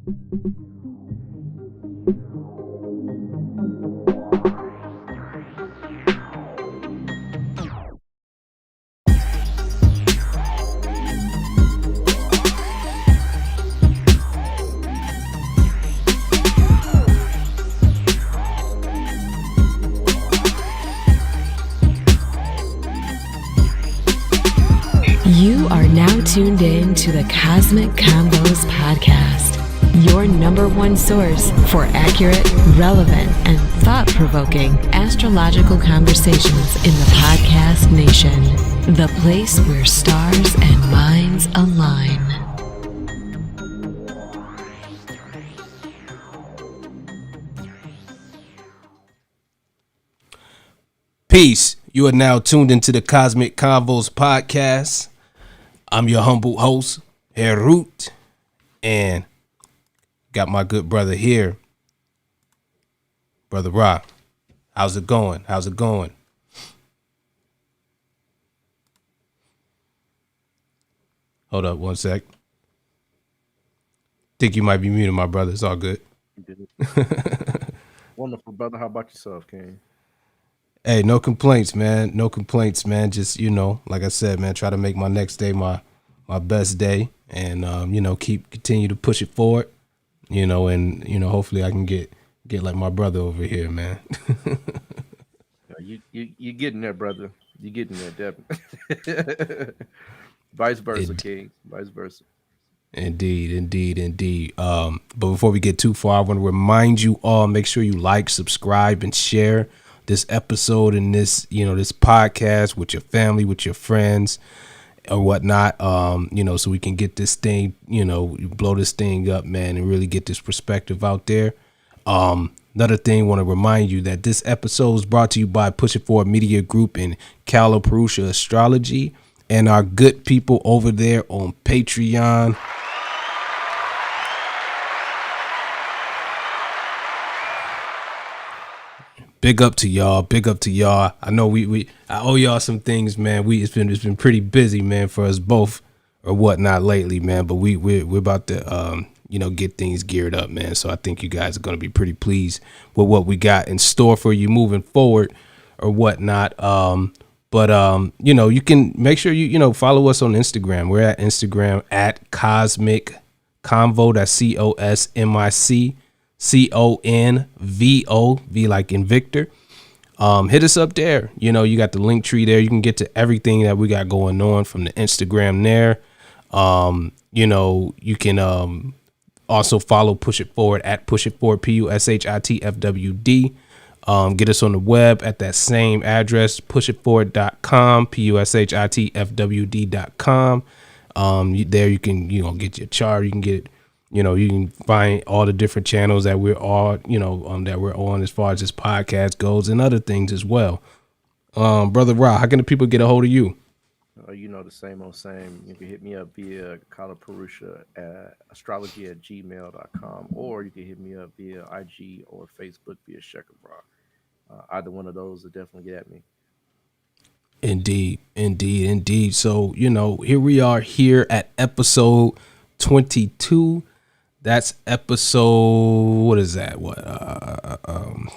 You are now tuned in to the Cosmic Convos podcast, your number one source for accurate, relevant, and thought-provoking astrological conversations in the podcast nation. The place where stars and minds align. Peace. You are now tuned into the Cosmic Convos podcast. I'm your humble host, Herut, and got my good brother here, Brother Ra. How's it going? How's it going? Hold up one sec. Think you might be muted, my brother. It's all good. You did it. Wonderful, brother. How about yourself, King? Hey, no complaints, man. No complaints, man. Just, like I said, man, try to make my next day my best day and, continue to push it forward, and, hopefully I can get like my brother over here, man. You getting there, brother. You getting there, definitely. Vice versa, King. Vice versa. Indeed. But before we get too far, I want to remind you all, make sure you like, subscribe, and share this episode and this, this podcast with your family, with your friends or whatnot, so we can get this thing, blow this thing up, man, and really get this perspective out there. Another thing, want to remind you that this episode is brought to you by Push It Forward Media Group and Karakas Astrology and our good people over there on Patreon. Big up to y'all. I know I owe y'all some things, man. It's been pretty busy, man, for us both or whatnot lately, man. But we're about to get things geared up, man. So I think you guys are gonna be pretty pleased with what we got in store for you moving forward or whatnot. You can make sure you follow us on Instagram. We're at Instagram at Cosmic Convo. That's COSMIC. CONVO, V like in Victor. Hit us up there. You got the link tree there. You can get to everything that we got going on from the Instagram there. You can also follow Push It Forward at Push It Forward, PUSHITFWD. Get us on the web at that same address, pushitforward.com, PUSHITFWD.com. There you can get your chart. You can get you can find all the different channels that we're all, that we're on as far as this podcast goes and other things as well. Brother Ra, how can the people get a hold of you? The same old same. You can hit me up via Kalaparusha at astrology@gmail.com, or you can hit me up via IG or Facebook via Shekhar Ra. Either one of those will definitely get at me. Indeed. So, here we are here at episode 22. That's episode, what is that?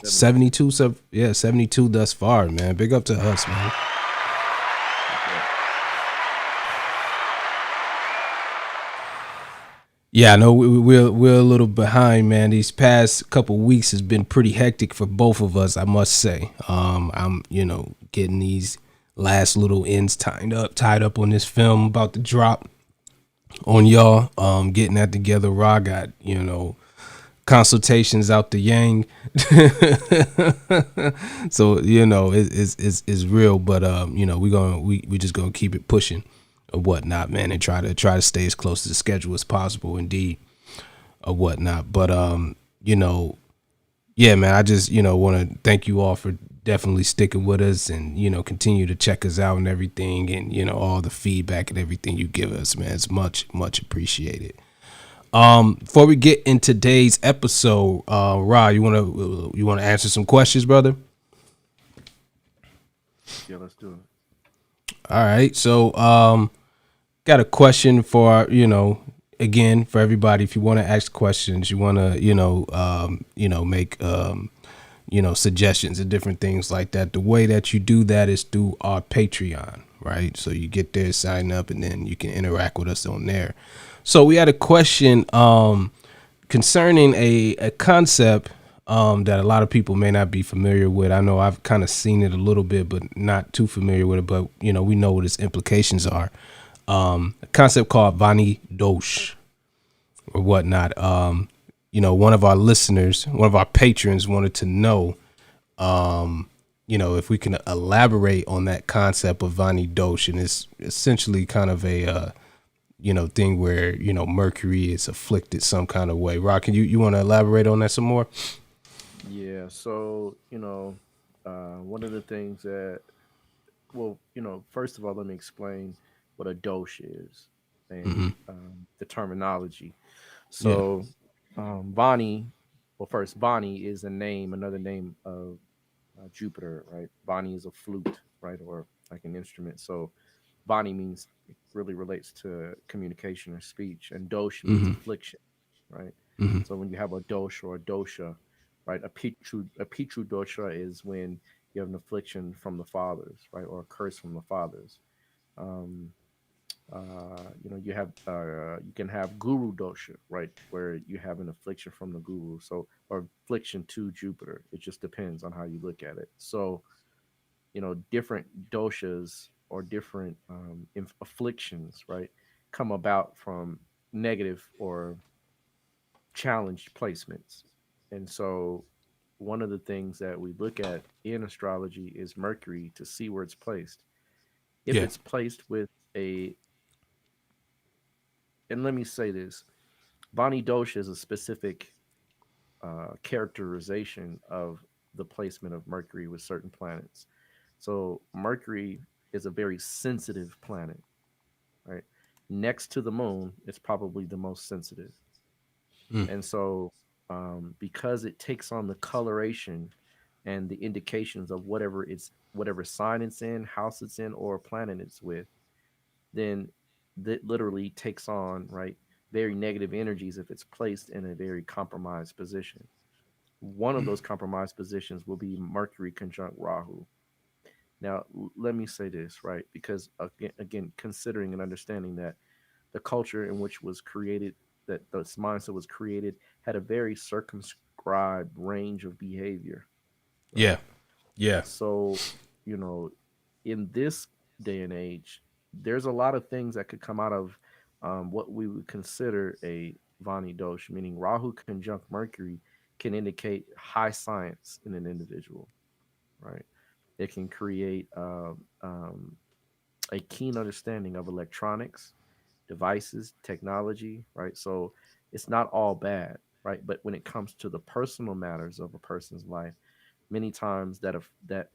72. 72 thus far, man. Big up to us, man. Yeah, I know we're a little behind, man. These past couple weeks has been pretty hectic for both of us, I must say. I'm, getting these last little ends tied up on this film about to drop on y'all. Getting that together. Ra got, consultations out the yang. So, it's real, but we just gonna keep it pushing or whatnot, man, and try to stay as close to the schedule as possible, indeed, or whatnot. But yeah, man, I just want to thank you all for definitely sticking with us and continue to check us out and everything, and all the feedback and everything you give us, man. It's much appreciated. Before we get in today's episode, Ra, you wanna answer some questions, brother? Yeah, let's do it. All right, so got a question for again, for everybody, if you want to ask questions, you want to, make, suggestions and different things like that. The way that you do that is through our Patreon, right? So you get there, sign up, and then you can interact with us on there. So we had a question concerning a concept that a lot of people may not be familiar with. I know I've kind of seen it a little bit, but not too familiar with it. But we know what its implications are. A concept called Vani Dosh or whatnot. One of our listeners, one of our patrons, wanted to know, if we can elaborate on that concept of Vani Dosh, and it's essentially kind of a thing where Mercury is afflicted some kind of way. Rock, can you want to elaborate on that some more? Yeah. So one of the things that, well, first of all, let me explain what a dosh is and the terminology. Yeah. So, Vani, well, first, Vani is a name, another name of Jupiter, right? Vani is a flute, right, or like an instrument. So, Vani means, it really relates to communication or speech, and dosh means affliction, right? So when you have a dosh or a dosha, right, a pitru dosha is when you have an affliction from the fathers, right, or a curse from the fathers. Um, you can have guru dosha, right, where you have an affliction from the guru, so, or affliction to Jupiter. It just depends on how you look at it. So different doshas or different afflictions, right, come about from negative or challenged placements. And so one of the things that we look at in astrology is Mercury to see where it's placed. If Yeah. it's placed with a, and let me say this, Vani dosha is a specific characterization of the placement of Mercury with certain planets. So Mercury is a very sensitive planet, right? Next to the moon, it's probably the most sensitive. And so, because it takes on the coloration and the indications of whatever sign it's in, house it's in, or planet it's with, then that literally takes on, right, very negative energies if it's placed in a very compromised position. One of those compromised positions will be Mercury conjunct Rahu. Now, let me say this, right, because again, considering and understanding that the culture in which was created, that this mindset was created, had a very circumscribed range of behavior, right? Yeah. Yeah. So, you know, in this day and age, there's a lot of things that could come out of what we would consider a Vani dosh, meaning Rahu conjunct Mercury can indicate high science in an individual, right? It can create a keen understanding of electronics, devices, technology, right? So it's not all bad, right? But when it comes to the personal matters of a person's life, many times that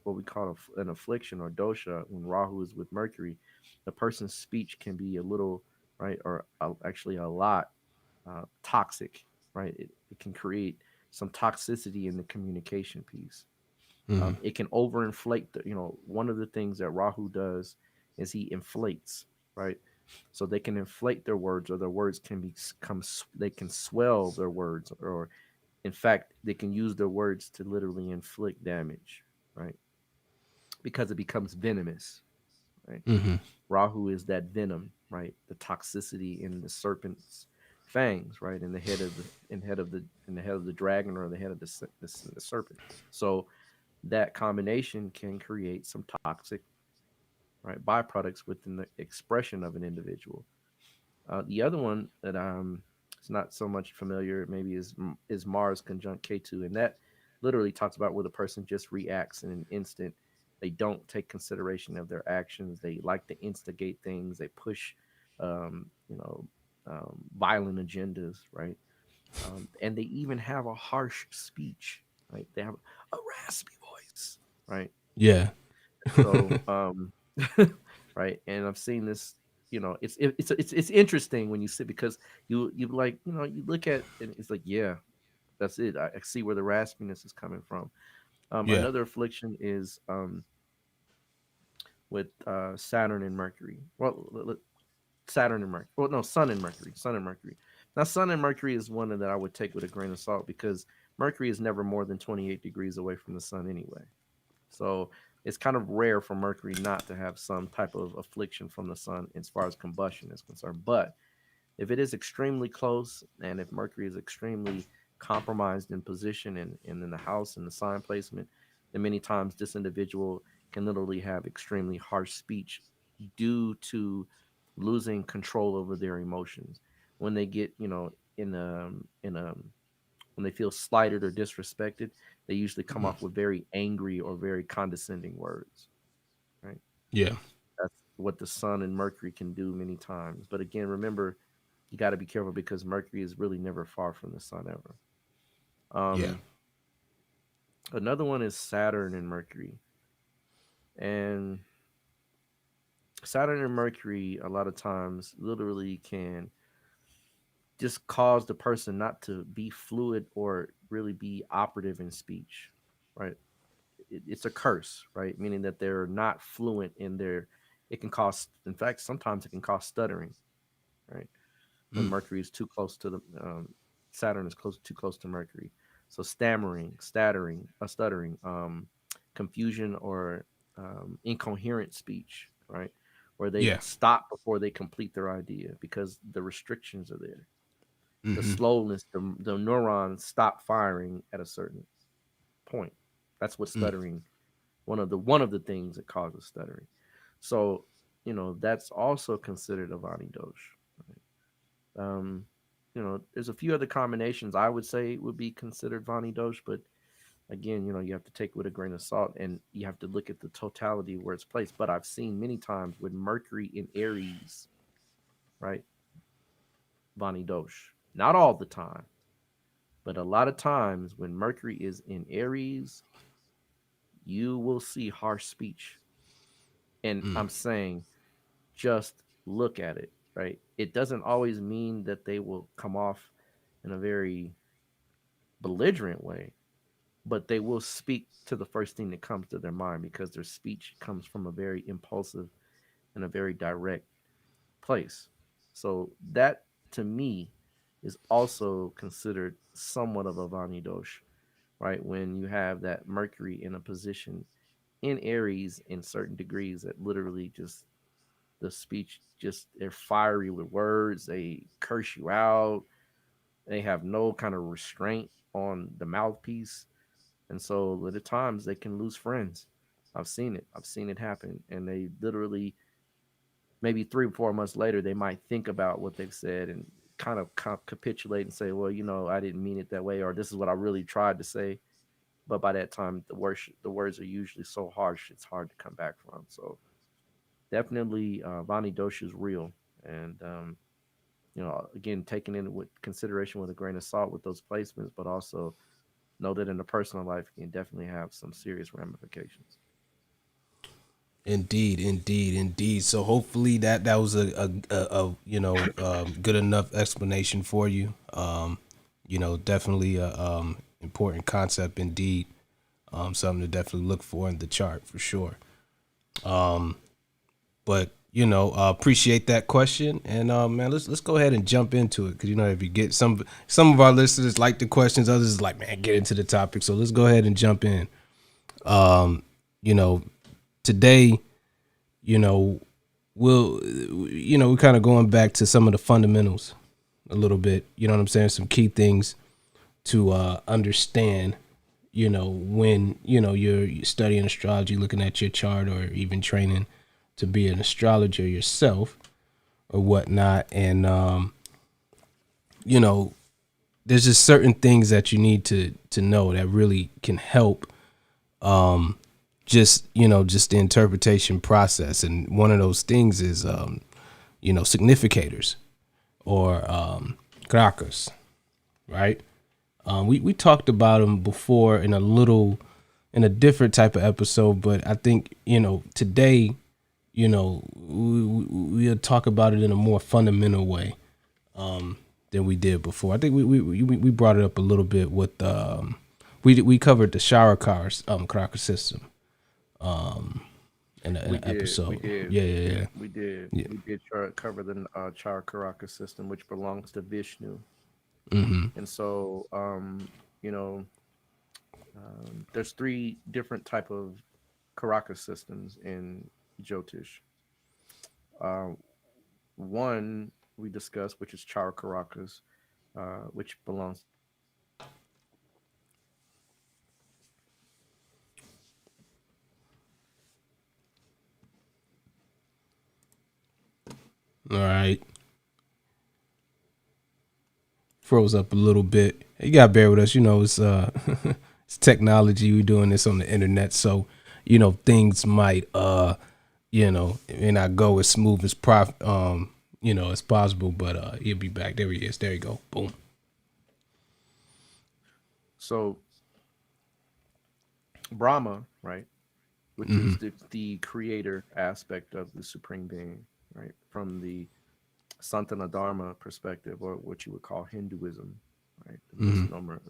what we call an affliction or dosha, when Rahu is with Mercury, the person's speech can be a little, right, or actually a lot toxic, right? It can create some toxicity in the communication piece. It can overinflate one of the things that Rahu does is he inflates, right? So they can inflate their words, or their words can they can swell their words, or in fact they can use their words to literally inflict damage, right? Because it becomes venomous, right? Rahu is that venom, right? The toxicity in the serpent's fangs, right? In the head of the dragon, or the head of the serpent. So that combination can create some toxic, right, byproducts within the expression of an individual. The other one that is not so much familiar maybe is Mars conjunct K2, and that literally talks about where the person just reacts in an instant. They don't take consideration of their actions. They like to instigate things. They push, um, you know, violent agendas, right? And they even have a harsh speech, right? They have a raspy voice, right? Yeah. So, right, and I've seen this. It's interesting when you sit, because you like, you look at, and it's like, yeah, that's it. I see where the raspiness is coming from. Yeah. Another affliction is with Saturn and Mercury. Well, Saturn and Mercury. Well, no, Sun and Mercury. Sun and Mercury. Now, Sun and Mercury is one that I would take with a grain of salt because Mercury is never more than 28 degrees away from the Sun anyway. So it's kind of rare for Mercury not to have some type of affliction from the Sun as far as combustion is concerned. But if it is extremely close, and if Mercury is extremely compromised in position and in the house and the sign placement, then many times this individual can literally have extremely harsh speech due to losing control over their emotions. When they get, in a when they feel slighted or disrespected, they usually come off with very angry or very condescending words. Right? Yeah. That's what the Sun and Mercury can do many times. But again, remember, you got to be careful because Mercury is really never far from the Sun ever. Yeah. Um, Another one is Saturn and Mercury, and Saturn and Mercury a lot of times literally can just cause the person not to be fluid or really be operative in speech, right? It's a curse, right? Meaning that they're not fluent in their. It can cause, in fact, sometimes it can cause stuttering, right? When Mercury is too close to the Saturn is too close to Mercury. So stammering, stuttering, confusion or incoherent speech, right? Where they Yeah. stop before they complete their idea because the restrictions are there. The slowness, the neurons stop firing at a certain point. That's what stuttering. One of the things that causes stuttering. So that's also considered a Vani dosh. Um, there's a few other combinations I would say would be considered Vani dosh, but again, you have to take it with a grain of salt and you have to look at the totality where it's placed. But I've seen many times with Mercury in Aries, right? Vani dosh. Not all the time, but a lot of times when Mercury is in Aries, you will see harsh speech. And I'm saying just look at it, right? It doesn't always mean that they will come off in a very belligerent way, but they will speak to the first thing that comes to their mind because their speech comes from a very impulsive and a very direct place. So that to me is also considered somewhat of a Vani dosh, right? When you have that Mercury in a position in Aries in certain degrees that literally just the speech just they're fiery with words, they curse you out, they have no kind of restraint on the mouthpiece, and so at times they can lose friends. I've seen it happen, and they literally maybe 3 or 4 months later they might think about what they've said and kind of capitulate and say, well, I didn't mean it that way, or this is what I really tried to say. But by that time the words are usually so harsh it's hard to come back from. So definitely Vani Dosh is real. And again, taking in with consideration with a grain of salt with those placements, but also know that in the personal life it can definitely have some serious ramifications. Indeed, indeed, indeed. So hopefully that was a good enough explanation for you. Definitely a important concept indeed. Something to definitely look for in the chart for sure. But appreciate that question, and man, let's go ahead and jump into it because if you get some of our listeners like the questions, others is like, man, get into the topic. So let's go ahead and jump in. Today, we're kind of going back to some of the fundamentals a little bit. You know what I'm saying? Some key things to understand. When you're studying astrology, looking at your chart, or even training to be an astrologer yourself or whatnot. And, there's just certain things that you need to know that really can help just the interpretation process. And one of those things is, significators or Karakas, right? We talked about them before in a different type of episode, but I think, today, we'll talk about it in a more fundamental way than we did before. I think we brought it up a little bit with we covered the Karakas system in an We episode. did, Yeah, yeah, yeah, yeah, we did. yeah. We did cover the Karakas system, which belongs to Vishnu, Mm-hmm. and so you know, there's three different type of Karakas systems in Jyotish. Uh, One we discussed, which is Chara Karakas, which belongs to Vishnu, All right. Froze up a little bit. You gotta bear with us. You know, it's it's technology. We're doing this on the internet, so you know things might you know it may not go as smooth as you know as possible. But he'll be back. There he is. There you go. Boom. so Brahma, right, which Mm-hmm. is the creator aspect of the supreme being, right, from the Santana Dharma perspective, or what you would call Hinduism, right, the Mm-hmm. misnomer,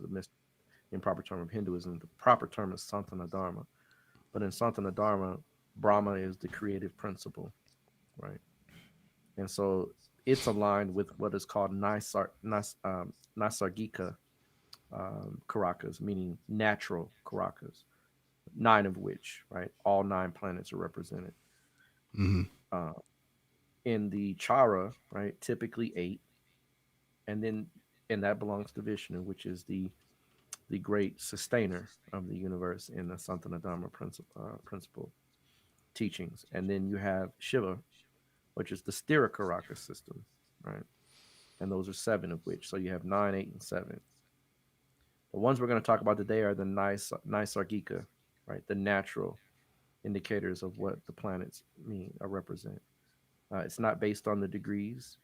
improper term of Hinduism. The proper term is Santana Dharma, but in Santana Dharma, Brahma is the creative principle, right, and so it's aligned with what is called Nasargika Karakas, meaning natural Karakas, nine of which, right, all nine planets are represented. Mm-hmm. Uh, in the Chara, right, typically eight, and then and that belongs to Vishnu, which is the great sustainer of the universe in the Santanadharma principle teachings. And then you have Shiva, which is the Stirakaraka system, right? And those are seven of which. So you have nine, eight, and seven. The ones we're going to talk about today are the Nysargika, right? The natural indicators of what the planets mean or represent. It's not based on the degrees,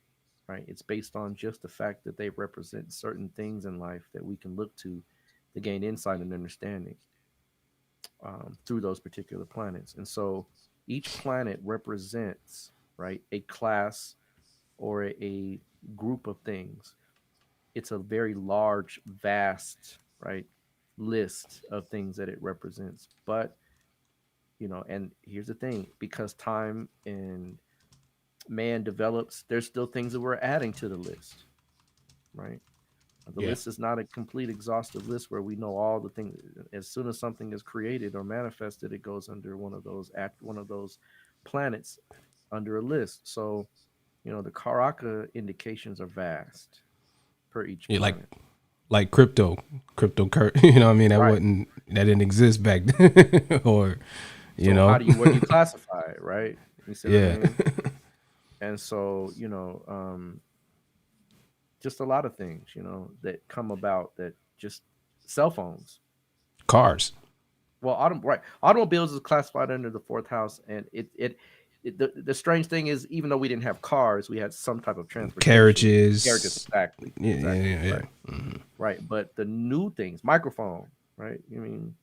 right? It's based on just the fact that they represent certain things in life that we can look to gain insight and understanding through those particular planets. And so each planet represents, right, a class or a group of things. It's a very large, vast, right, list of things that it represents. But, and here's the thing, because time and man develops, there's still things that we're adding to the list, right? The Yeah. list is not a complete exhaustive list where we know all the things. As soon as something is created or manifested, it goes under one of those planets under a list. So, the Karaka indications are vast per each Yeah. planet. Like crypto. You know what I mean? Right. That didn't exist back then, or you So know. where do you classify it, right? You see what I Yeah. mean? And so, just a lot of things, that come about that just cell phones. Cars. Well, automobiles is classified under the fourth house, and the strange thing is, even though we didn't have cars, we had some type of transportation. Carriages, Carriages. exactly, Yeah, yeah, exactly, yeah, yeah. right, right. But the new things, microphone, right? I mean,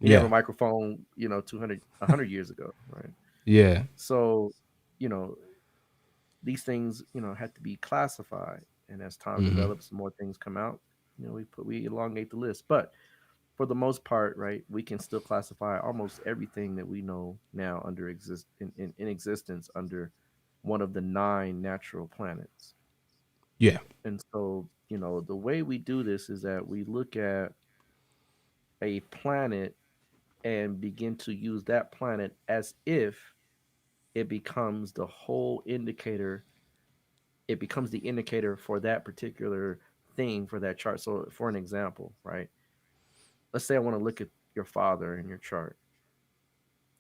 you didn't have Yeah, a microphone, 200, 100 years ago, right? yeah. So, you know, these things, had to be classified, and as time Mm-hmm. develops, more things come out. We elongate the list, but for the most part, right, we can still classify almost everything that we know now under in existence under one of the nine natural planets. Yeah, And so, the way we do this is that we look at a planet and begin to use that planet as if it becomes the whole indicator. It becomes the indicator for that particular thing for that chart. So, for an example, right, let's say I want to look at your father in your chart,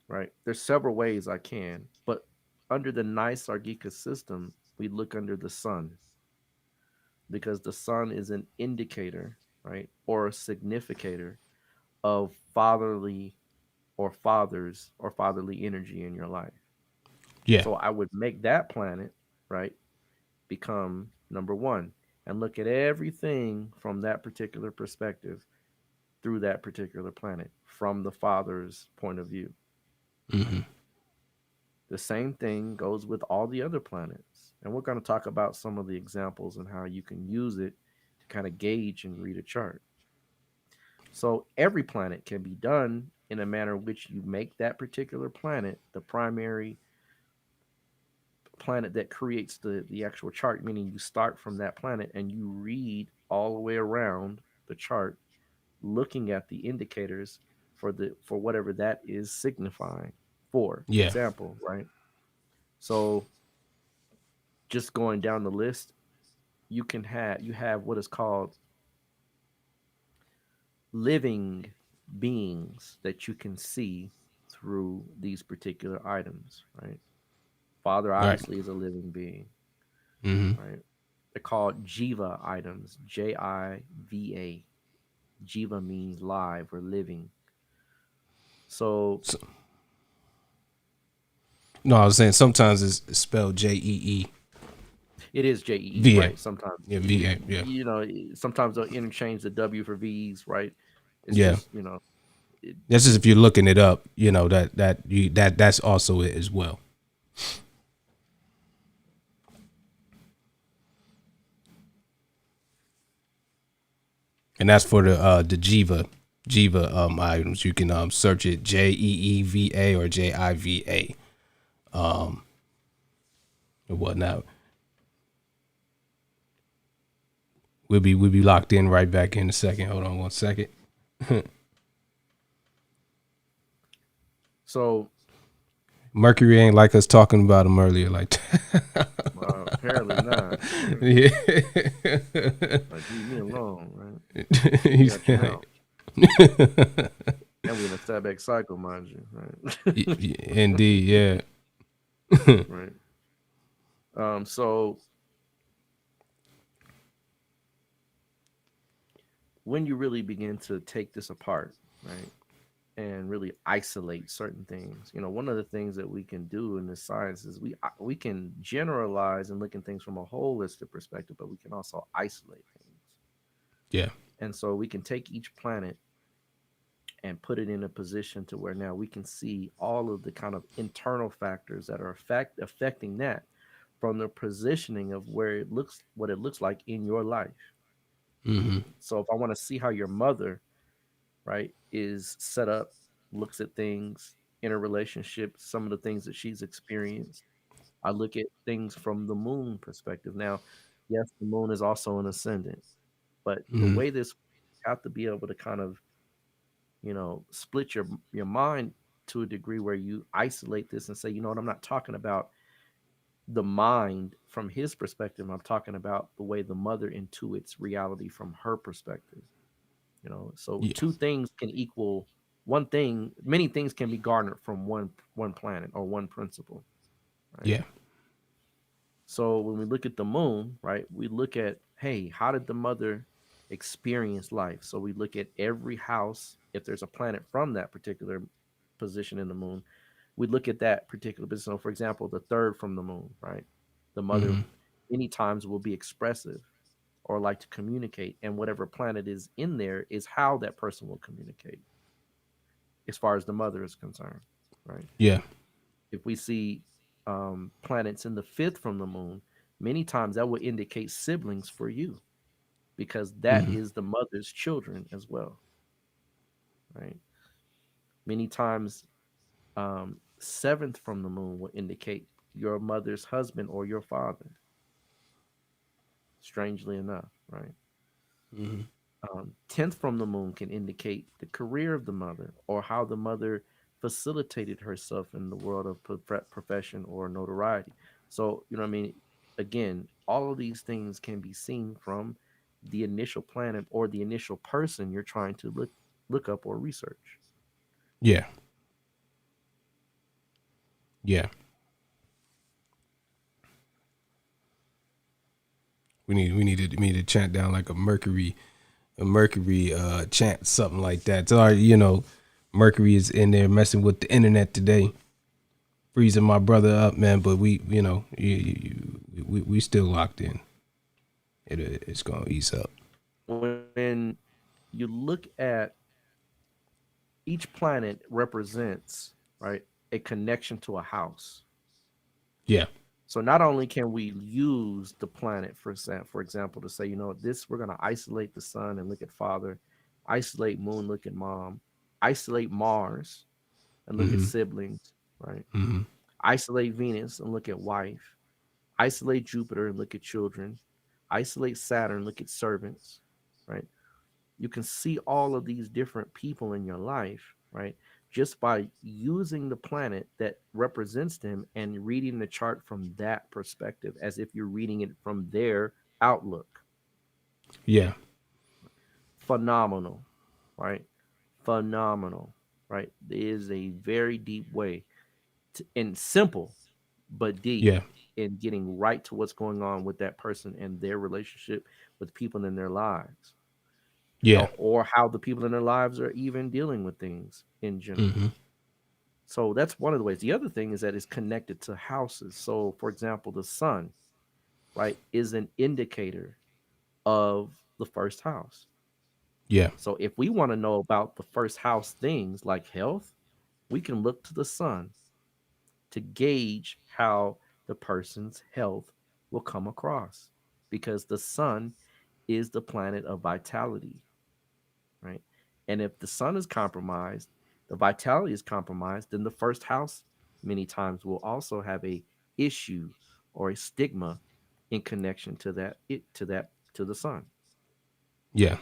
right? There's several ways I can, but under the Nysargika system, we look under the sun because the sun is an indicator, right, or a significator of fatherly or fathers or fatherly energy in your life. yeah. So I would make that planet, right, become number one and look at everything from that particular perspective through that particular planet from the father's point of view. Mm-hmm. The same thing goes with all the other planets. And we're going to talk about some of the examples and how you can use it to kind of gauge and read a chart. So every planet can be done in a manner in which you make that particular planet the primary planet that creates the actual chart, meaning you start from that planet and you read all the way around the chart, looking at the indicators for whatever that is signifying. For Yeah. example, right? So just going down the list, you have what is called living beings that you can see through these particular items, right? Father Right. obviously is a living being, Mm-hmm. right? They're called Jiva items, Jiva. Jiva means live or living. So So, no, I was saying sometimes it's spelled Jeev. it is JEE, VA. right? Sometimes, Yeah, VA. Yeah. sometimes they'll interchange the W for V's, right? It's Yeah. just, it, That's just if you're looking it up, that's also it as well. And that's for the Jiva items. You can search it Jeeva or Jiva or whatnot. We'll be locked in right back in a second. Hold on 1 second. so Mercury ain't like us talking about him earlier like that. apparently not. Right? Yeah. Like, leave me alone, right? Stay He's out your like, mouth. And we're in a step cycle, mind you, right? indeed, yeah. Right. So when you really begin to take this apart, right, and really isolate certain things, one of the things that we can do in this science is we can generalize and look at things from a holistic perspective, but we can also isolate things. Yeah. And so we can take each planet and put it in a position to where now we can see all of the kind of internal factors that are affecting that from the positioning of where what it looks like in your life. Mm-hmm. So if I want to see how your mother, right, is set up, looks at things in a relationship, some of the things that she's experienced, I look at things from the moon perspective. Now, yes, the moon is also an ascendant, but the Mm-hmm. way this you have to be able to kind of, split your mind to a degree where you isolate this and say, you know what, I'm not talking about the mind from his perspective. I'm talking about the way the mother intuits reality from her perspective. So Yeah. two things can equal one thing. Many things can be garnered from one planet or one principle, right? Yeah. So when we look at the moon, right, we look at, hey, how did the mother experience life? So we look at every house. If there's a planet from that particular position in the moon, we look at that particular position. So for example, the third from the moon, right? The mother Mm-hmm. many times will be expressive or like to communicate, and whatever planet is in there is how that person will communicate as far as the mother is concerned, right? Yeah. If we see planets in the fifth from the moon, many times that will indicate siblings for you because that Mm-hmm. is the mother's children as well, right? Many times, seventh from the moon will indicate your mother's husband or your father, strangely enough, right? Mm-hmm. 10th from the moon can indicate the career of the mother or how the mother facilitated herself in the world of profession or notoriety. So, you know what I mean? Again, all of these things can be seen from the initial planet or the initial person you're trying to look up or research. Yeah. Yeah. We need to chant down like a Mercury chant, something like that. So Mercury is in there messing with the internet today, freezing my brother up, man. But we still locked in. It's gonna ease up. When you look at each planet represents, right, a connection to a house. Yeah. So not only can we use the planet for example, to say, this we're going to isolate the sun and look at father, isolate moon, look at mom. Isolate Mars and look at Mm-hmm. siblings, right? Mm-hmm. Isolate Venus and look at wife. Isolate Jupiter and look at children. Isolate Saturn, look at servants, right? You can see all of these different people in your life, right? Just by using the planet that represents them and reading the chart from that perspective, as if you're reading it from their outlook. Yeah. Phenomenal, right? Phenomenal, right? It is a very deep way and simple, but deep Yeah. in getting right to what's going on with that person and their relationship with people in their lives, Yeah. or how the people in their lives are even dealing with things in general. Mm-hmm. So that's one of the ways. The other thing is that it's connected to houses. So, for example, the sun, right, is an indicator of the first house. Yeah. So, if we want to know about the first house things like health, we can look to the sun to gauge how the person's health will come across, because the sun is the planet of vitality, right? And if the sun is compromised, the vitality is compromised, then the first house many times will also have a issue or a stigma in connection to to the sun. Yeah.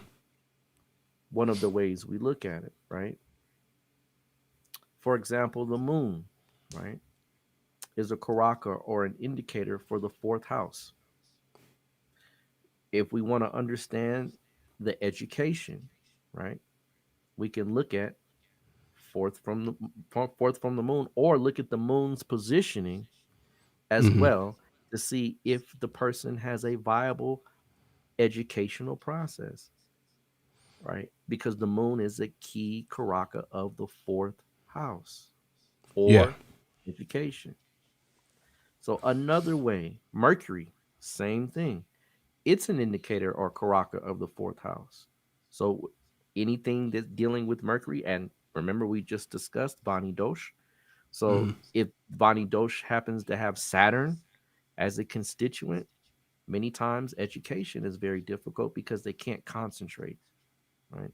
One of the ways we look at it, right? For example, the moon, right, is a karaka or an indicator for the fourth house. If we want to understand the education, right, we can look at fourth from the moon, or look at the moon's positioning as Mm-hmm. well to see if the person has a viable educational process, right? Because the moon is a key karaka of the fourth house Yeah. or education. So another way, Mercury, same thing. It's an indicator or karaka of the fourth house. So anything that's dealing with Mercury, and remember we just discussed Vani Dosh. So Mm-hmm. if Vani Dosh happens to have Saturn as a constituent, many times education is very difficult because they can't concentrate, right?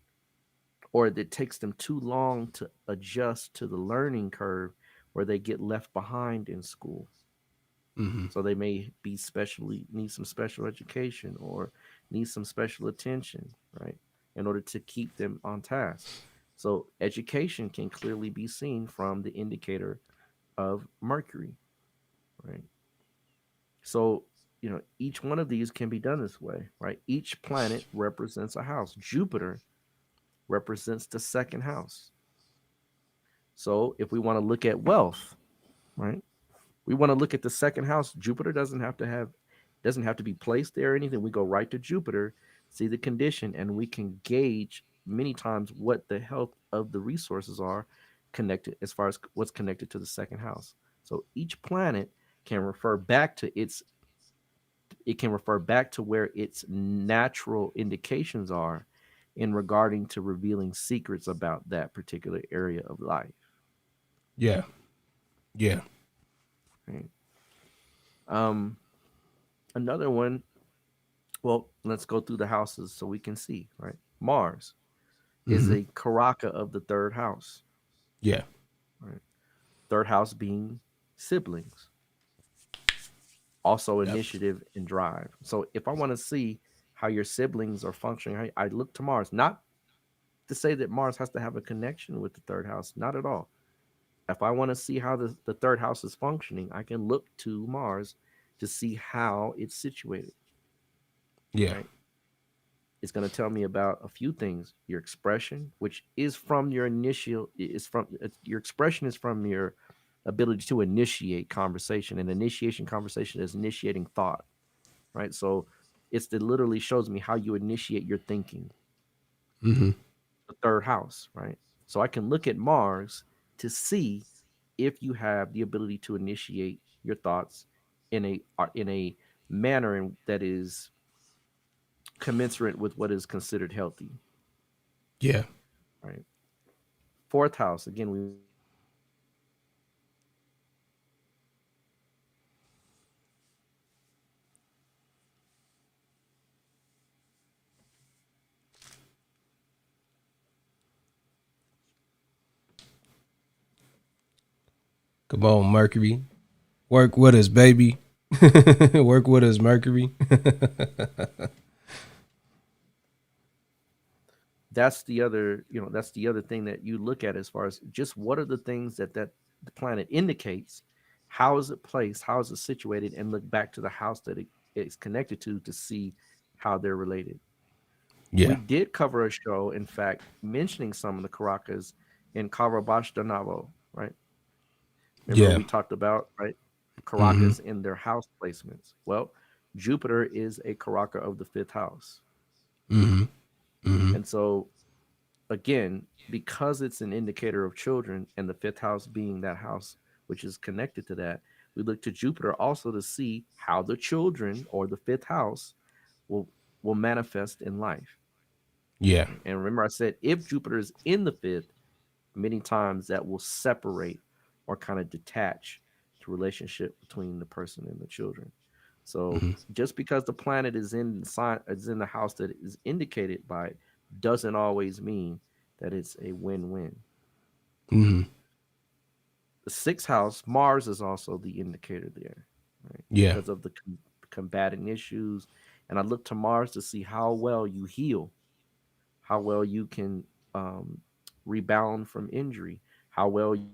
Or it takes them too long to adjust to the learning curve, where they get left behind in school. Mm-hmm. So they may be specially need some special education or need some special attention, right? In order to keep them on task. So education can clearly be seen from the indicator of Mercury, right? So, each one of these can be done this way, right? Each planet represents a house. Jupiter represents the second house. So, if we want to look at wealth, right? We want to look at the second house. Jupiter doesn't have to be placed there or anything. We go right to Jupiter, see the condition, and we can gauge many times what the health of the resources are connected, as far as what's connected to the second house. So each planet can refer back to where its natural indications are in regarding to revealing secrets about that particular area of life. Yeah. Yeah. Right? Um, Another one. Well, let's go through the houses so we can see. Right, Mars is Mm-hmm. a karaka of the third house. Yeah. Right, third house being siblings, also Yep. initiative and drive. So if I want to see how your siblings are functioning, I look to Mars. Not to say that Mars has to have a connection with the third house. Not at all. If I want to see how the third house is functioning, I can look to Mars to see how it's situated. Yeah. Right. It's going to tell me about a few things. Your expression, which is from your initial, is from your expression is from your ability to initiate conversation, and initiation conversation is initiating thought. Right. So it's that literally shows me how you initiate your thinking. Mm-hmm. The third house, right? So I can look at Mars to see if you have the ability to initiate your thoughts in a manner that is commensurate with what is considered healthy, Yeah. right? Fourth house, again, we want to look at Come on, Mercury. Work with us, baby. Work with us, Mercury. That's the other, that's the other thing that you look at as far as just what are the things that the planet indicates, how is it placed, how is it situated, and look back to the house that it is connected to see how they're related. We Yeah. did cover a show, in fact, mentioning some of the Karakas in Karabash Danavo, right? Remember Yeah. we talked about, right, Mm-hmm. Karakas in their house placements. Well, Jupiter is a Karaka of the fifth house. Mm-hmm. Mm-hmm. And so again, because it's an indicator of children and the fifth house being that house which is connected to that, we look to Jupiter also to see how the children or the fifth house will will manifest in life. Yeah. Right? And remember, I said if Jupiter is in the fifth, many times that will separate or kind of detach the relationship between the person and the children. So Mm-hmm. just because the planet is in the sign is in the house that is indicated by it doesn't always mean that it's a win-win. Mm-hmm. The sixth house, Mars is also the indicator there, right? Yeah. Because of the combating issues. And I look to Mars to see how well you heal, how well you can um, rebound from injury, how well you can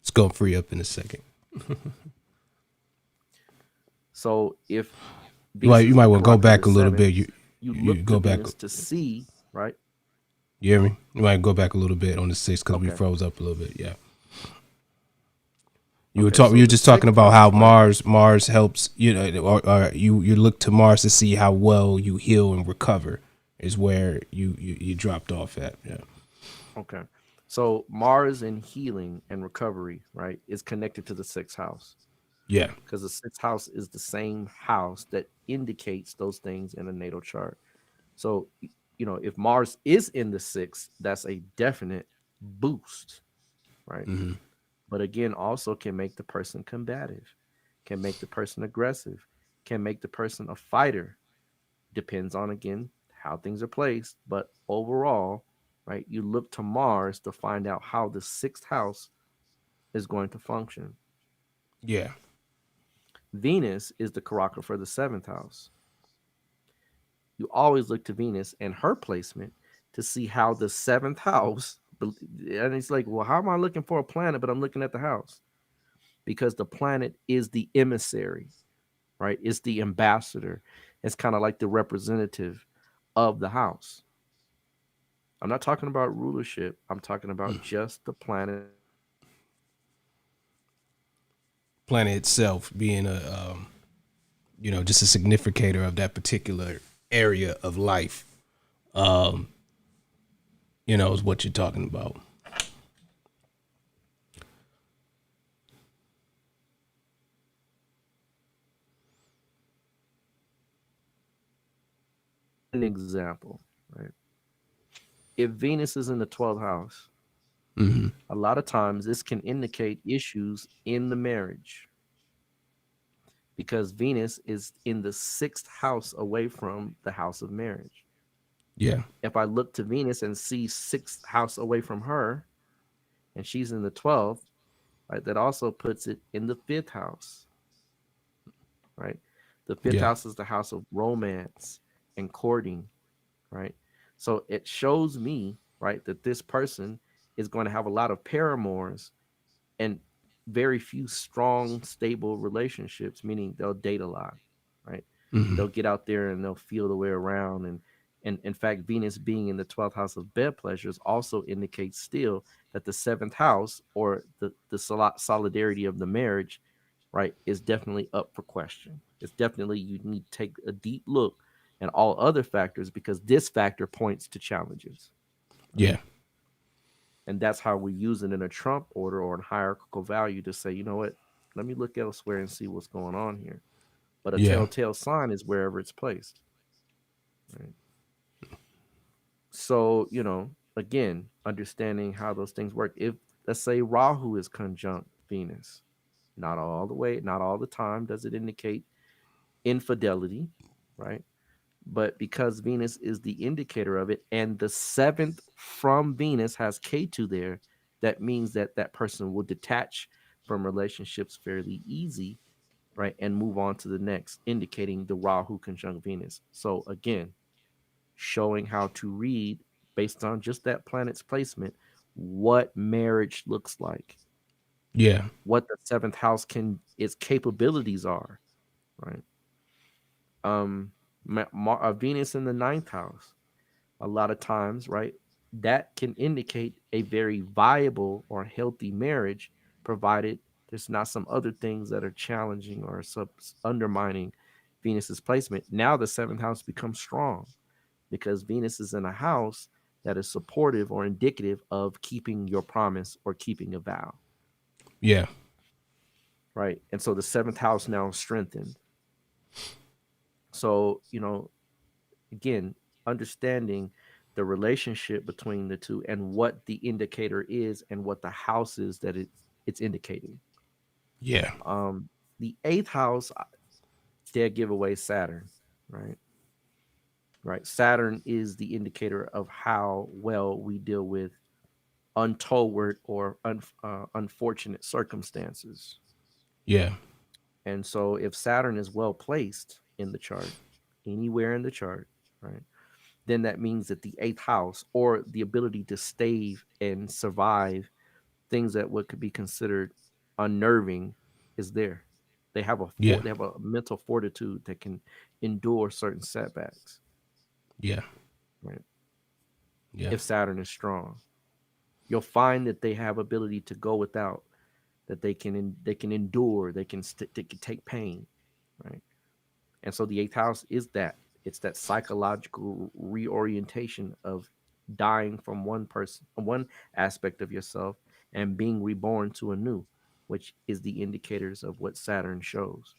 It's gonna free up in a second. So if You Venus you is might the want to go Karaka of the back a little seventh, bit. you You look to go back. Venus to see, right? You hear me? You might go back a little bit on the sixth because we Okay. froze up a little bit. Yeah. You were Okay. talking. So You were the just talking sixth about how house, right? Mars helps. Or you look to Mars to see how well you heal and recover. Is where you dropped off at. Yeah. Okay. So Mars in healing and recovery, right, is connected to the sixth house Yeah. because the sixth house is the same house that indicates those things in a natal chart. So, if Mars is in the sixth, that's a definite boost, right? Mm-hmm. But again, also can make the person combative, can make the person aggressive, can make the person a fighter. Depends on, again, how things are placed. But overall, right, you look to Mars to find out how the sixth house is going to function. Yeah. Venus is the Karaka for the seventh house. You always look to Venus and her placement to see how the seventh house, and it's like, well, how am I looking for a planet, but I'm looking at the house? Because the planet is the emissary, right? It's the ambassador. It's kind of like the representative of the house. I'm not talking about rulership. I'm talking about just the planet. Planet itself being just a significator of that particular area of life. Um, is what you're talking about. An example, right? If Venus is in the 12th house, Mm-hmm. a lot of times this can indicate issues in the marriage because Venus is in the sixth house away from the house of marriage. Yeah. If I look to Venus and see sixth house away from her and she's in the 12th, right, that also puts it in the fifth house, right? The fifth Yeah. house is the house of romance and courting, right? So it shows me, right, that this person is going to have a lot of paramours and very few strong, stable relationships, meaning they'll date a lot, right? Mm-hmm. They'll get out there and they'll feel the way around. And in fact, Venus being in the 12th house of bed pleasures also indicates still that the seventh house or the solidarity of the marriage, right, is definitely up for question. It's definitely, you need to take a deep look at all other factors because this factor points to challenges, right? Yeah. And that's how we use it in a Trump order or in hierarchical value to say, you know what, let me look elsewhere and see what's going on here. But a Yeah. telltale sign is wherever it's placed. Right? So, again, understanding how those things work. If, let's say, Rahu is conjunct Venus, not all the way, not all the time does it indicate infidelity, right? But because Venus is the indicator of it, and the seventh from Venus has K2 there, that means that that person will detach from relationships fairly easy, right? And move on to the next, indicating the Rahu conjunct Venus. So, again, showing how to read based on just that planet's placement what marriage looks like, Yeah. what the seventh house can its capabilities are, right? Venus in the ninth house, a lot of times, right? That can indicate a very viable or healthy marriage, provided there's not some other things that are challenging or undermining Venus's placement. Now the seventh house becomes strong because Venus is in a house that is supportive or indicative of keeping your promise or keeping a vow, Yeah. right? And so the seventh house now is strengthened. So, again, understanding the relationship between the two and what the indicator is and what the house is that it's indicating. Yeah. Um, the eighth house, their giveaway Saturn, right? Right. Saturn is the indicator of how well we deal with untoward or unfortunate circumstances. Yeah. And so, if Saturn is well placed in the chart, anywhere in the chart, right, then that means that the eighth house or the ability to stave and survive things that what could be considered unnerving is there. Yeah. They have a mental fortitude that can endure certain setbacks, Yeah. right? Yeah. If Saturn is strong, you'll find that they have ability to go without, that they can endure, they can take pain, right? And so the eighth house is that, it's that psychological reorientation of dying from one person, one aspect of yourself, and being reborn to a new, which is the indicators of what Saturn shows,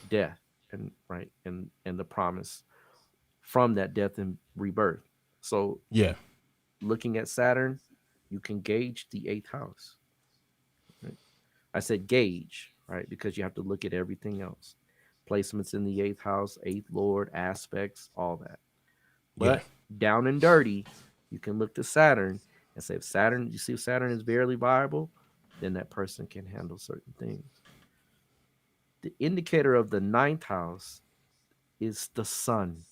death, and right, and the promise from that death and rebirth. So Yeah. looking at Saturn, you can gauge the eighth house, right? I said gauge, right? Because you have to look at everything else. Placements in the eighth house, eighth lord, aspects, all that. Yeah. But down and dirty, you can look to Saturn and say, if Saturn, you see if Saturn is barely viable, then that person can handle certain things. The indicator of the ninth house is the sun,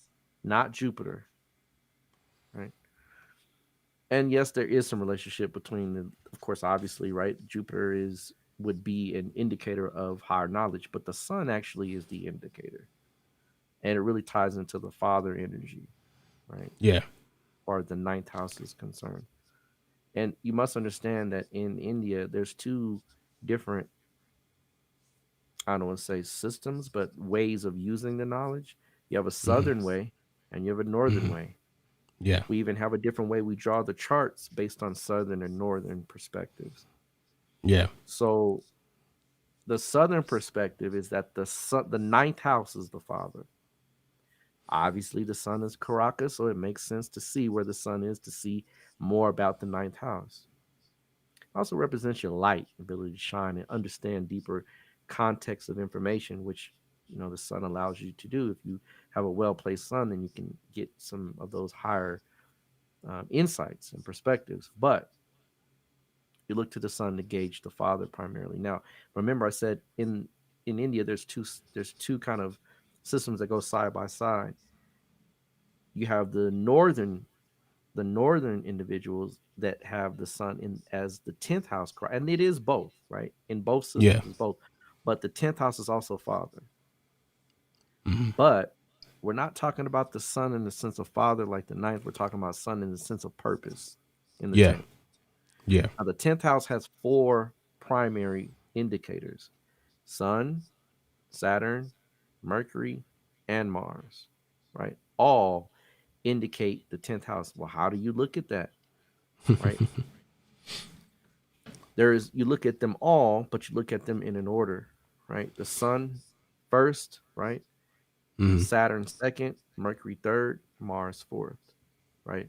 not Jupiter, right? And yes, there is some relationship between the, of course, obviously, right? Jupiter is would be an indicator of higher knowledge, but the sun actually is the indicator. And it really ties into the father energy, right? Yeah. Or the ninth house is concerned. And you must understand that in India, there's two different, I don't want to say systems, but ways of using the knowledge. You have a southern way and you have a northern way. Yeah. We even have a different way we draw the charts based on southern and northern perspectives. Yeah. So the southern perspective is that the ninth house is the father. Obviously, the sun is Karakas, so it makes sense to see where the sun is to see more about the ninth house. Also represents your light, ability to shine and understand deeper context of information, which the sun allows you to do. If you have a well placed sun, then you can get some of those higher insights and perspectives. But you look to the sun to gauge the father primarily. Now, remember, I said in India, there's two kind of systems that go side by side. You have the northern individuals that have the sun in as the 10th house, and it is both, right? In both Yeah. systems is both, but the 10th house is also father. But we're not talking about the sun in the sense of father like the ninth. We're talking about sun in the sense of purpose in the Yeah. 10th. Yeah. Now the 10th house has four primary indicators: sun, Saturn, Mercury, and Mars, right? All indicate the 10th house. Well, how do you look at that, right? You look at them all, but you look at them in an order, right? The sun first, right? Saturn second, Mercury third, Mars fourth, right?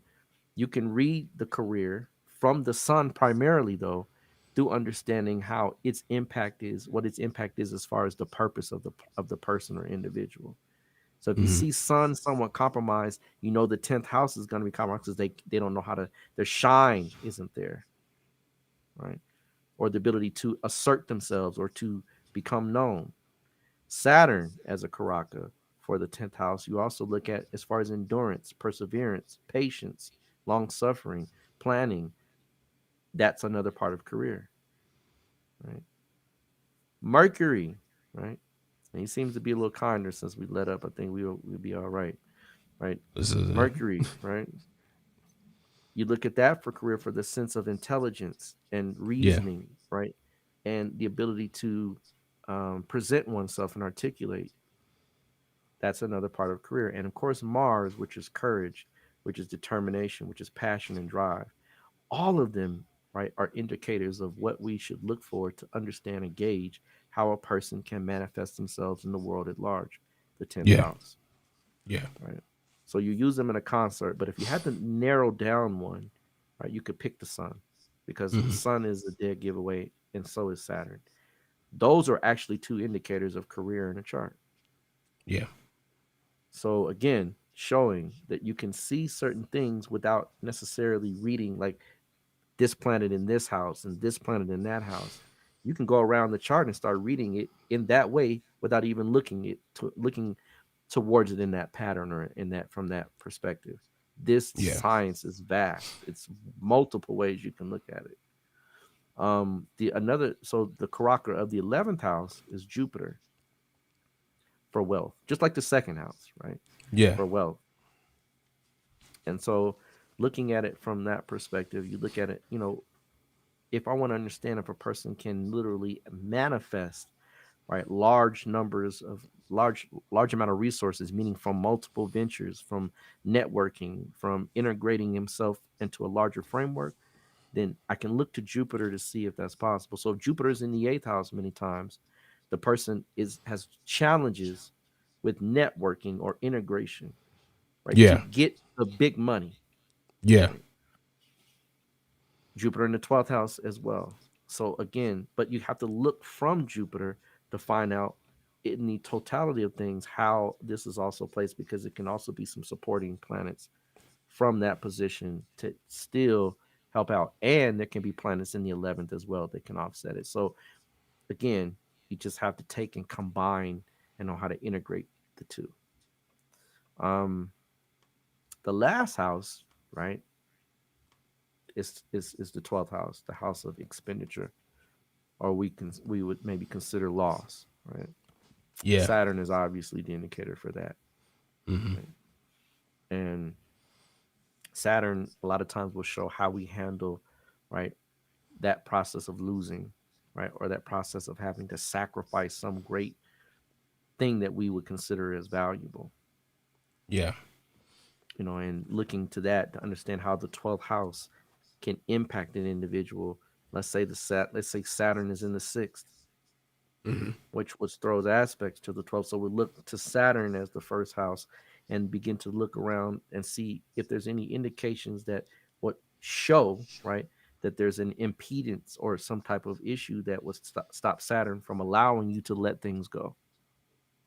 You can read the career from the sun primarily, though, through understanding how its impact is, what its impact is as far as the purpose of the person or individual. So if you Mm-hmm. see sun somewhat compromised, you know the 10th house is going to be compromised because they don't know how to, their shine isn't there, right? Or the ability to assert themselves or to become known. Saturn as a Karaka for the 10th house, you also look at as far as endurance, perseverance, patience, long suffering, planning. That's another part of career, right? Mercury, right? And he seems to be a little kinder since we let up. I think we'll be all right, right? This is Mercury, right? You look at that for career for the sense of intelligence and yeah, reasoning, right? And the ability to present oneself and articulate. That's another part of career. And of course, Mars, which is courage, which is determination, which is passion and drive. All of them, right, are indicators of what we should look for to understand and gauge how a person can manifest themselves in the world at large, the 10th yeah, house, yeah, right? So you use them in a concert, but if you had to narrow down one, right, you could pick the sun because the mm-hmm. sun is a dead giveaway and so is Saturn. Those are actually two indicators of career in a chart. Yeah, So again, showing that you can see certain things without necessarily reading like this planet in this house and this planet in that house. You can go around the chart and start reading it in that way without even looking towards it in that pattern or in that from that perspective. This yeah, science is vast. It's multiple ways you can look at it. The another so the Karaka of the 11th house is Jupiter for wealth, just like the second house, right? yeah, For wealth. And so looking at it from that perspective, you look at it, if I want to understand if a person can literally manifest, right, large amount of resources, meaning from multiple ventures, from networking, from integrating himself into a larger framework, then I can look to Jupiter to see if that's possible. So if Jupiter is in the 8th house many times, the person is has challenges with networking or integration, right, to yeah, get the big money, yeah, right? Jupiter in the 12th house as well. So again, but you have to look from Jupiter to find out in the totality of things how this is also placed because it can also be some supporting planets from that position to still help out. And there can be planets in the 11th as well that can offset it. So again, you just have to take and combine and know how to integrate the two. Um, the last house, right, is the 12th house, the house of expenditure, or we would maybe consider loss, right? yeah, Saturn is obviously the indicator for that, mm-hmm. right? And Saturn a lot of times will show how we handle, right, that process of losing, right, or that process of having to sacrifice some great thing that we would consider as valuable, Yeah, and looking to that to understand how the 12th house can impact an individual. Let's say Saturn is in the 6th, mm-hmm. which throws aspects to the 12th. So we look to Saturn as the first house and begin to look around and see if there's any indications that what show, right, that there's an impedance or some type of issue that would stop Saturn from allowing you to let things go.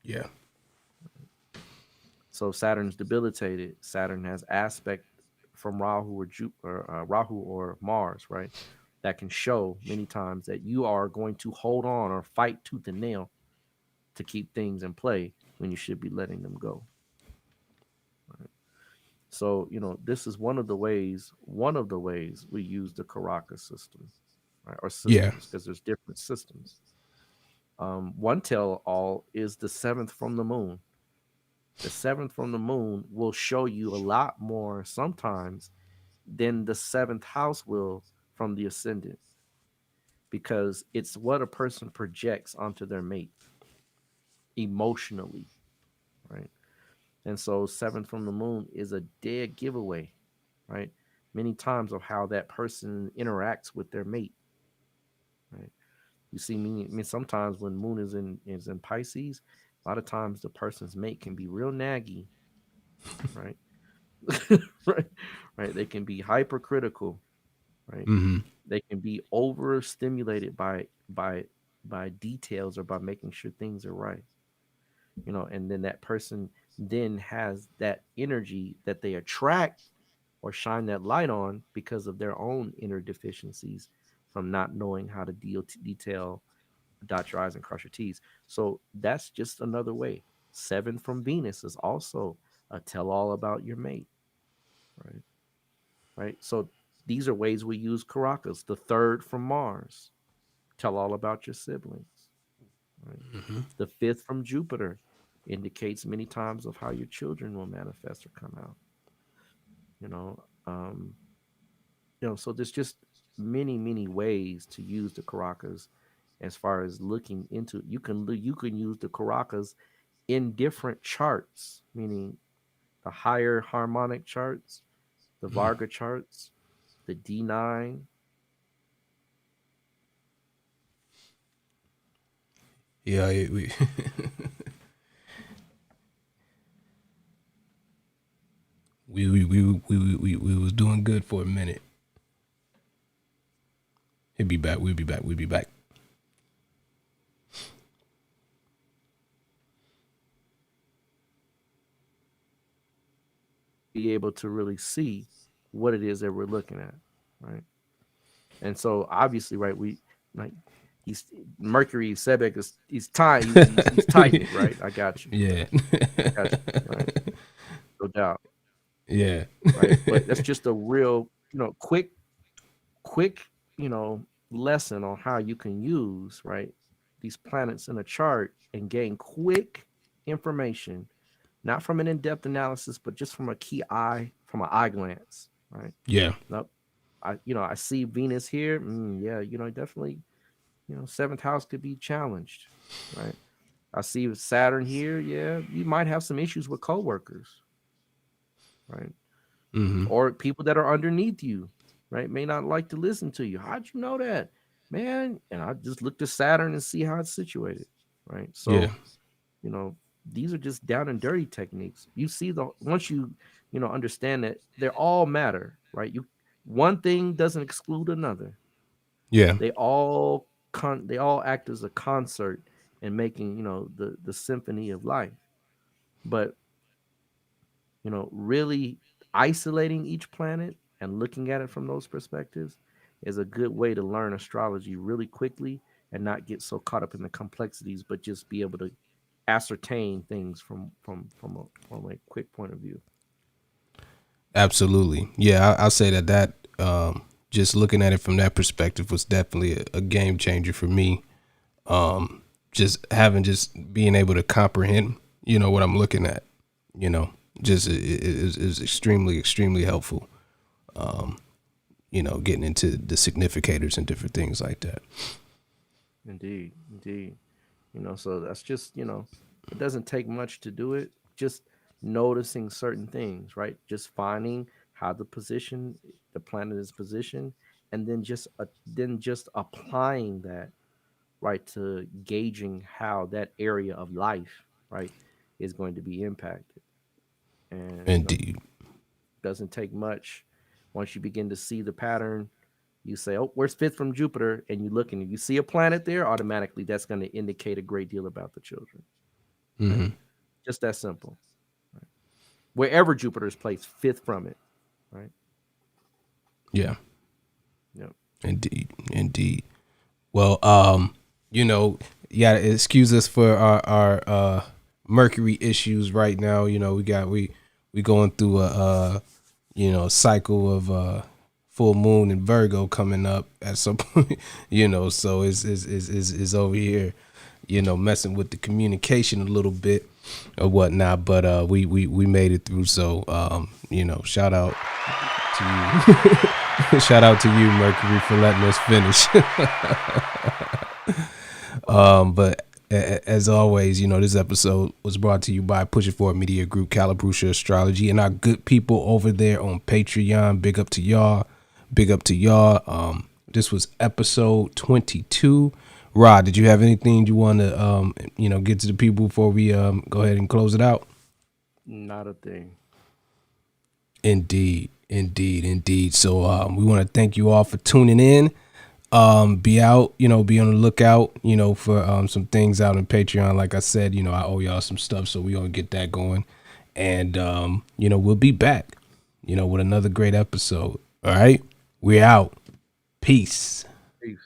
Yeah, So Saturn's debilitated. Saturn has aspect from Rahu or Mars, right? That can show many times that you are going to hold on or fight tooth and nail to keep things in play when you should be letting them go. Right? So, this is one of the ways we use the Karakas system, right? Or yeah, systems, because there's different systems. One tell all is the seventh from the moon. The seventh from the moon will show you a lot more sometimes than the seventh house will from the ascendant, because it's what a person projects onto their mate emotionally, right? And so seventh from the moon is a dead giveaway, right? Many times of how that person interacts with their mate, right? You see, I mean, sometimes when moon is in Pisces, a lot of times the person's mate can be real naggy, right? right? Right? They can be hypercritical, right? Mm-hmm. They can be overstimulated by details or by making sure things are right. And then that person then has that energy that they attract or shine that light on because of their own inner deficiencies from not knowing how to detail, dot your I's and cross your T's. So that's just another way. 7 from Venus is also a tell all about your mate, right? Right. So these are ways we use Karakas. The 3rd from Mars, tell all about your siblings, right? Mm-hmm. The 5th from Jupiter indicates many times of how your children will manifest or come out. You know, um, so there's just many ways to use the Karakas as far as looking into it. You can use the Karakas in different charts, meaning the higher harmonic charts, the Varga charts, the D9. Yeah, we was doing good for a minute. He'll be back. We'll be back. We'll be back. Be able to really see what it is that we're looking at, right? And so obviously, right, we like he's Mercury Sebek is he's tight he's tightening, right? I got you. Yeah. I got you, right? No doubt, Yeah. right? But that's just a real, quick, lesson on how you can use, right, these planets in a chart and gain quick information, not from an in-depth analysis, but just from from an eye glance, right? Yeah. Nope. I see Venus here. Yeah, definitely, 7th house could be challenged, right? I see Saturn here. Yeah, you might have some issues with coworkers, right? Mm-hmm. Or people that are underneath you, right? May not like to listen to you. How'd you know that, man? And I just looked at Saturn and see how it's situated, right? Yeah. So, these are just down and dirty techniques. You see once you understand that they're all matter, right? One thing doesn't exclude another. Yeah. They all act as a concert in making the symphony of life. But really isolating each planet and looking at it from those perspectives is a good way to learn astrology really quickly and not get so caught up in the complexities, but just be able to ascertain things from a quick point of view. Absolutely. Yeah, I'll say that just looking at it from that perspective was definitely a game changer for me. Just being able to comprehend, what I'm looking at, just is extremely helpful. Getting into the significators and different things like that. Indeed. So that's just, it doesn't take much to do it. Just noticing certain things, right? Just finding how the planet is positioned, and then just applying that, right, to gauging how that area of life, right, is going to be impacted. And Indeed. doesn't take much. Once you begin to see the pattern, you say, "Oh, where's 5th from Jupiter?" And you look and you see a planet there. Automatically, that's going to indicate a great deal about the children. Right? Mm-hmm. Just that simple. Right? Wherever Jupiter is placed, 5th from it. Right? Yeah. Yep. Indeed. Well, you gotta excuse us for our Mercury issues right now. We going through a cycle of full moon in Virgo coming up at some point. So it's over here, messing with the communication a little bit or whatnot. But we made it through. So shout out to you. Shout out to you, Mercury, for letting us finish. But as always, this episode was brought to you by Push It Forward Media Group, Calabrucia Astrology, and our good people over there on Patreon. Big up to y'all. This was episode 22. Rod, did you have anything you want to get to the people before we go ahead and close it out? Not a thing. Indeed, indeed, indeed. So we want to thank you all for tuning in. Be out, be on the lookout, for some things out on Patreon. Like I said, I owe y'all some stuff, so we gonna get that going. And we'll be back, with another great episode. All right. We're out. Peace. Peace.